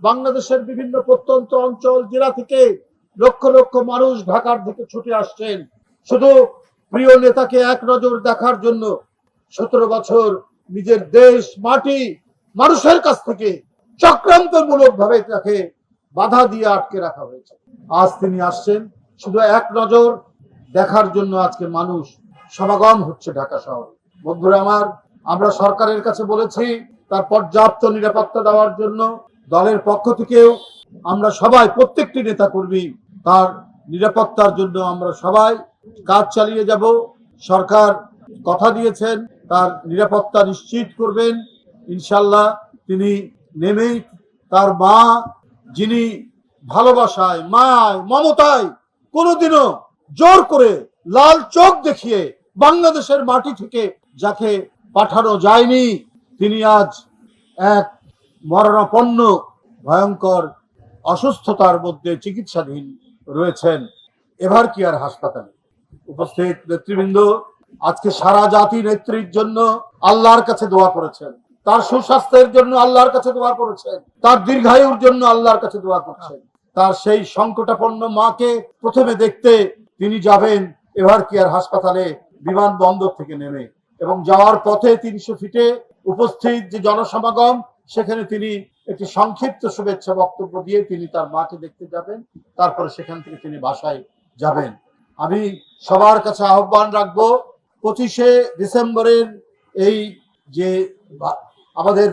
বাংলাদেশের বিভিন্ন প্রত্যন্ত অঞ্চল জেলা থেকে লক্ষ লক্ষ মানুষ ঢাকার দিকে ছুটে আসছেন শুধু প্রিয় নেতাকে এক নজর দেখার জন্য। 17 বছর নিজের দেশ, মাটি, মানুষের কাছ থেকে চক্রান্তমূলক ভাবে তাকে বাধা দিয়ে আটকে রাখা হয়েছে। আজ তিনি আসছেন শুধু এক নজর দেখার জন্য। আজকে মানুষ সমাগম হচ্ছে ঢাকা শহরে। বন্ধুরা আমার, আমরা সরকারের কাছে বলেছি তার পর্যাপ্ত নিরাপত্তা দেওয়ার জন্য। দলের পক্ষ থেকেও আমরা সবাই, প্রত্যেকটি নেতা কর্মী তার নিরাপত্তার জন্য আমরা সবাই কাজ চালিয়ে যাব। সরকার কথা দিয়েছেন তার নিরাপত্তা নিশ্চিত করবেন ইনশাল্লাহ। তিনি নেমেই তার মা, যিনি ভালোবাসায়, মায়, মমতায় কোনোদিনও জোর করে লাল চোখ দেখিয়ে বাংলাদেশের মাটি থেকে যাকে পাঠানো যায়নি, তিনি আজ এক মরণাপন্ন ভয়ঙ্কর অসুস্থতার মধ্যে চিকিৎসাধীন রয়েছেন এভারকেয়ার হাসপাতালে। উপস্থিত নেতৃবৃন্দ, আজকে সারা জাতি নেত্রীর জন্য আল্লাহর কাছে দোয়া করেছেন, তার সুস্বাস্থ্যের জন্য আল্লাহর কাছে দোয়া করেছেন, তার দীর্ঘায়ুর জন্য আল্লাহর কাছে দোয়া করছেন। তার সেই সংকটাপন্ন মাকে প্রথমে দেখতে তিনি যাবেন এভারকেয়ার হাসপাতালে বিমানবন্দর থেকে নেমে, এবং যাওয়ার পথে 300 ফিটে উপস্থিত যে জনসমাগম, সেখানে তিনি একটি সংক্ষিপ্ত শুভেচ্ছা বক্তব্য দিয়ে তিনি তার মাকে দেখতে যাবেন। তারপরে সেখান থেকে তিনি বাসায় যাবেন। আমি সবার কাছে আহ্বান রাখবো, 25শে ডিসেম্বরের এই যে আমাদের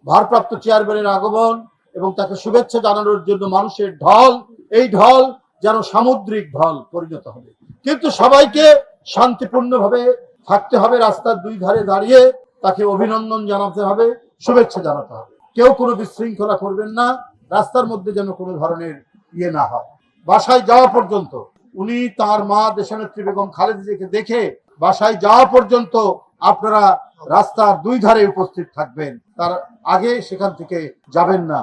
ভারপ্রাপ্ত চেয়ারম্যানের আগমন এবং তাকে শুভেচ্ছা জানানোর জন্য মানুষের ঢল, এই ঢল যেন সামুদ্রিক ঢল পরিণত হবে। কিন্তু সবাইকে শান্তিপূর্ণভাবে থাকতে হবে, রাস্তার দুই ধারে দাঁড়িয়ে তাকে অভিনন্দন জানাতে হবে, শুভেচ্ছা জানাতে হবে। কেউ কোনো বিশৃঙ্খলা করবেন না, রাস্তার মধ্যে যেন কোনো ধরনের ইয়ে না হয়। বাসায় যাওয়া পর্যন্ত উনি তার মা দেশনেত্রী বেগম খালেদা জিয়াকে দেখে বাসায় যাওয়া পর্যন্ত আপনারা রাস্তার দুই ধারে উপস্থিত থাকবেন, তার আগে সেখান থেকে যাবেন না।